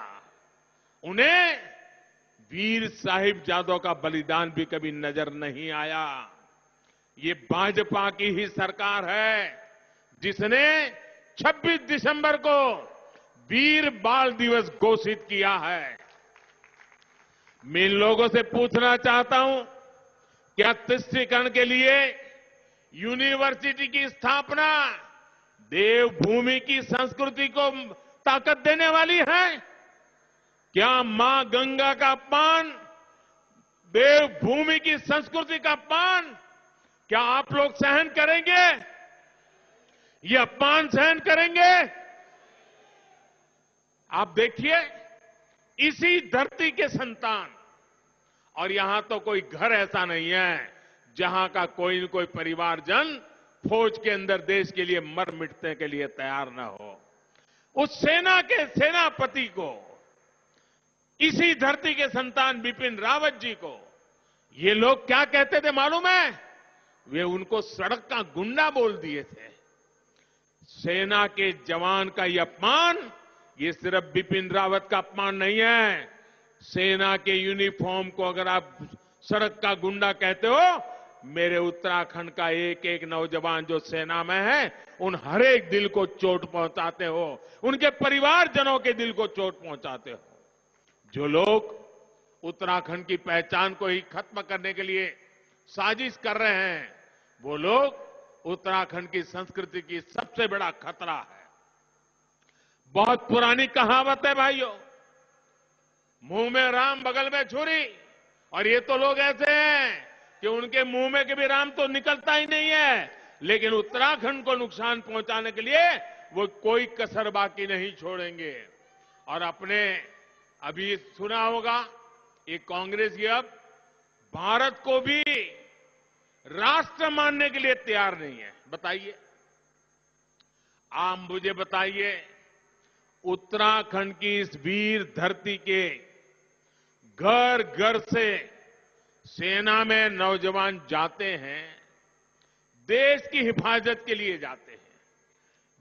[SPEAKER 3] उन्हें वीर साहिबजादों का बलिदान भी कभी नजर नहीं आया। ये भाजपा की ही सरकार है जिसने 26 दिसंबर को वीर बाल दिवस घोषित किया है। मैं इन लोगों से पूछना चाहता हूं, क्या तुष्टीकरण के लिए यूनिवर्सिटी की स्थापना देवभूमि की संस्कृति को ताकत देने वाली है? क्या मां गंगा का अपमान, देवभूमि की संस्कृति का अपमान, क्या आप लोग सहन करेंगे? ये अपमान सहन करेंगे? आप देखिए, इसी धरती के संतान, और यहां तो कोई घर ऐसा नहीं है जहां का कोई न कोई परिवारजन फौज के अंदर देश के लिए मर मिटने के लिए तैयार न हो। उस सेना के सेनापति को, इसी धरती के संतान बिपिन रावत जी को ये लोग क्या कहते थे मालूम है? वे उनको सड़क का गुंडा बोल दिए थे। सेना के जवान का ये अपमान, ये सिर्फ बिपिन रावत का अपमान नहीं है। सेना के यूनिफॉर्म को अगर आप सड़क का गुंडा कहते हो, मेरे उत्तराखंड का एक एक नौजवान जो सेना में है, उन हर एक दिल को चोट पहुंचाते हो, उनके परिवारजनों के दिल को चोट पहुंचाते हो। जो लोग उत्तराखंड की पहचान को ही खत्म करने के लिए साजिश कर रहे हैं, वो लोग उत्तराखंड की संस्कृति की सबसे बड़ा खतरा है। बहुत पुरानी कहावत है भाइयों, मुंह में राम बगल में छुरी, और ये तो लोग ऐसे हैं कि उनके मुंह में के भी राम तो निकलता ही नहीं है, लेकिन उत्तराखंड को नुकसान पहुंचाने के लिए वो कोई कसर बाकी नहीं छोड़ेंगे। और अपने अभी सुना होगा, ये कांग्रेस ये अब भारत को भी राष्ट्र मानने के लिए तैयार नहीं है। बताइए, आप मुझे बताइए, उत्तराखंड की इस वीर धरती के घर घर से सेना में नौजवान जाते हैं, देश की हिफाजत के लिए जाते हैं,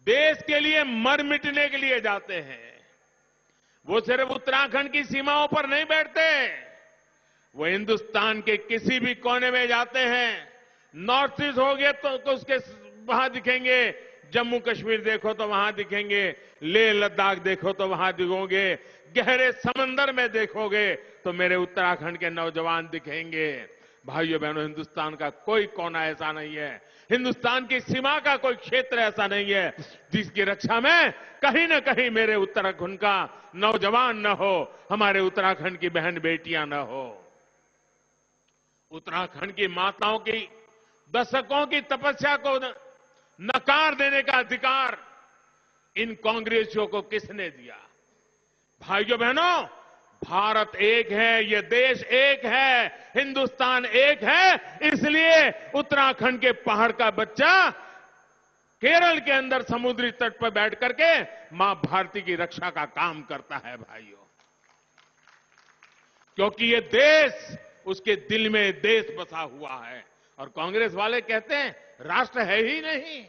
[SPEAKER 3] देश के लिए मर मिटने के लिए जाते हैं। वो सिर्फ उत्तराखंड की सीमाओं पर नहीं बैठते, वो हिंदुस्तान के किसी भी कोने में जाते हैं। नॉर्थ ईस्ट हो गए तो उसके वहां दिखेंगे, जम्मू कश्मीर देखो तो वहां दिखेंगे, लेह लद्दाख देखो तो वहां दिखोगे, गहरे समंदर में देखोगे तो मेरे उत्तराखंड के नौजवान दिखेंगे। भाइयों बहनों, हिंदुस्तान का कोई कोना ऐसा नहीं है, हिंदुस्तान की सीमा का कोई क्षेत्र ऐसा नहीं है जिसकी रक्षा में कहीं न कहीं मेरे उत्तराखंड का नौजवान न हो, हमारे उत्तराखंड की बहन बेटियां न हो। उत्तराखंड की माताओं की दशकों की तपस्या को नकार देने का अधिकार इन कांग्रेसियों को किसने दिया? भाइयों बहनों, भारत एक है, ये देश एक है, हिंदुस्तान एक है, इसलिए उत्तराखंड के पहाड़ का बच्चा केरल के अंदर समुद्री तट पर बैठ करके मां भारती की रक्षा का काम करता है भाइयों, क्योंकि ये देश, उसके दिल में देश बसा हुआ है। और कांग्रेस वाले कहते हैं राष्ट्र है ही नहीं।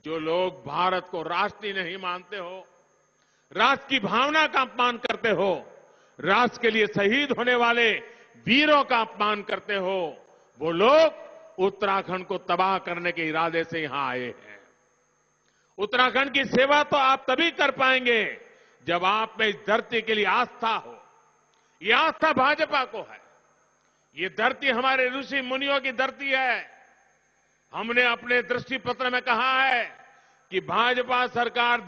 [SPEAKER 3] जो लोग भारत को राष्ट्र ही नहीं मानते हो, राष्ट्र की भावना का अपमान करते हो, राष्ट्र के लिए शहीद होने वाले वीरों का अपमान करते हो, वो लोग उत्तराखंड को तबाह करने के इरादे से यहां आए हैं। उत्तराखंड की सेवा तो आप तभी कर पाएंगे जब आप में इस धरती के लिए आस्था हो। ये आस्था भाजपा को है। ये धरती हमारे ऋषि मुनियों की धरती है। हमने अपने दृष्टि पत्र में कहा है कि भाजपा सरकार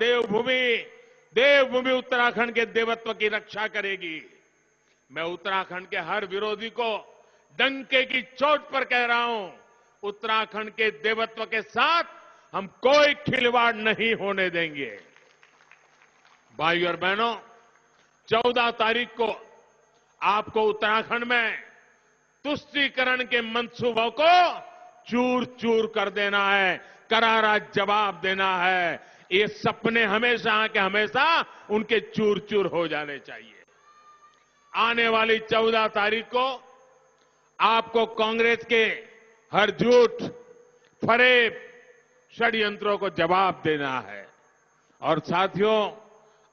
[SPEAKER 3] देवभूमि उत्तराखंड के देवत्व की रक्षा करेगी। मैं उत्तराखंड के हर विरोधी को डंके की चोट पर कह रहा हूं, उत्तराखंड के देवत्व के साथ हम कोई खिलवाड़ नहीं होने देंगे। भाइयों और बहनों, 14 तारीख को आपको उत्तराखंड में तुष्टीकरण के मंसूबों को चूर चूर कर देना है, करारा जवाब देना है। ये सपने हमेशा के हमेशा उनके चूर चूर हो जाने चाहिए। आने वाली 14 तारीख को आपको कांग्रेस के हर झूठ, फरेब, षड्यंत्रों को जवाब देना है। और साथियों,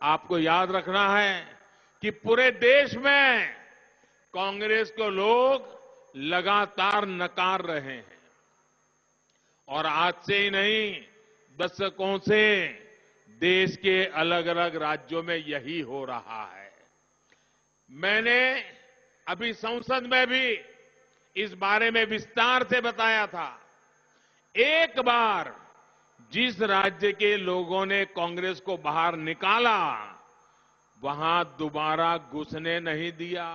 [SPEAKER 3] आपको याद रखना है कि पूरे देश में कांग्रेस को लोग लगातार नकार रहे हैं, और आज से ही नहीं, दशकों से देश के अलग अलग राज्यों में यही हो रहा है। मैंने अभी संसद में भी इस बारे में विस्तार से बताया था। एक बार जिस राज्य के लोगों ने कांग्रेस को बाहर निकाला, वहां दोबारा घुसने नहीं दिया।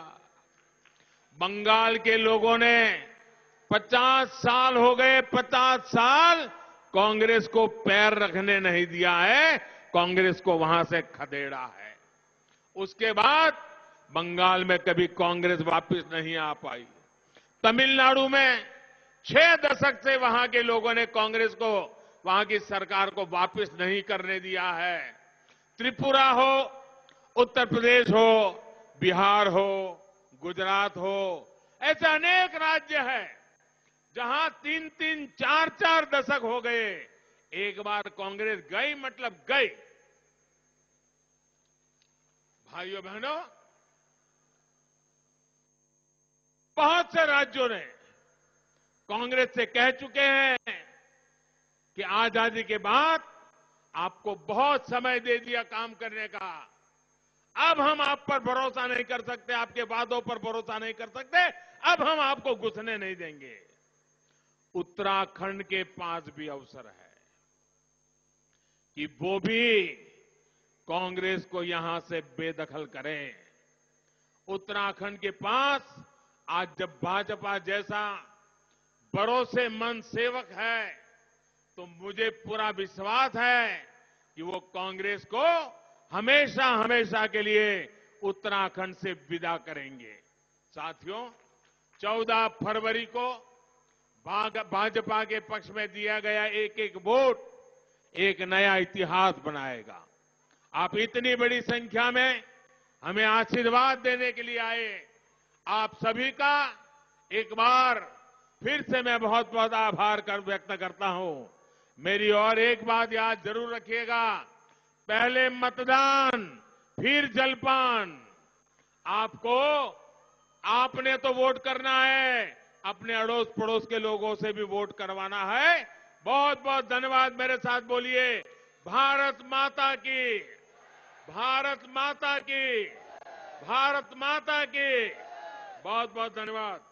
[SPEAKER 3] बंगाल के लोगों ने 50 साल हो गए, 50 साल कांग्रेस को पैर रखने नहीं दिया है, कांग्रेस को वहां से खदेड़ा है। उसके बाद बंगाल में कभी कांग्रेस वापस नहीं आ पाई। तमिलनाडु में 6 दशक से वहां के लोगों ने कांग्रेस को, वहां की सरकार को वापस नहीं करने दिया है। त्रिपुरा हो, उत्तर प्रदेश हो, बिहार हो, गुजरात हो, ऐसे अनेक राज्य हैं जहां 3-3, 4-4 दशक हो गए, एक बार कांग्रेस गई मतलब गई। भाइयों बहनों, बहुत से राज्यों ने कांग्रेस से कह चुके हैं कि आजादी के बाद आपको बहुत समय दे दिया काम करने का, अब हम आप पर भरोसा नहीं कर सकते, आपके वादों पर भरोसा नहीं कर सकते, अब हम आपको घुसने नहीं देंगे। उत्तराखंड के पास भी अवसर है कि वो भी कांग्रेस को यहां से बेदखल करें। उत्तराखंड के पास आज जब भाजपा जैसा भरोसेमंद सेवक है तो मुझे पूरा विश्वास है कि वो कांग्रेस को हमेशा हमेशा के लिए उत्तराखंड से विदा करेंगे। साथियों, 14 फरवरी को भाजपा के पक्ष में दिया गया एक एक वोट एक नया इतिहास बनाएगा। आप इतनी बड़ी संख्या में हमें आशीर्वाद देने के लिए आए, आप सभी का एक बार फिर से मैं बहुत बहुत आभार व्यक्त करता हूं। मेरी और एक बात याद जरूर रखिएगा, पहले मतदान फिर जलपान। आपने तो वोट करना है, अपने अड़ोस पड़ोस के लोगों से भी वोट करवाना है। बहुत बहुत धन्यवाद। मेरे साथ बोलिए, भारत माता की, भारत माता की, भारत माता की। बहुत बहुत धन्यवाद।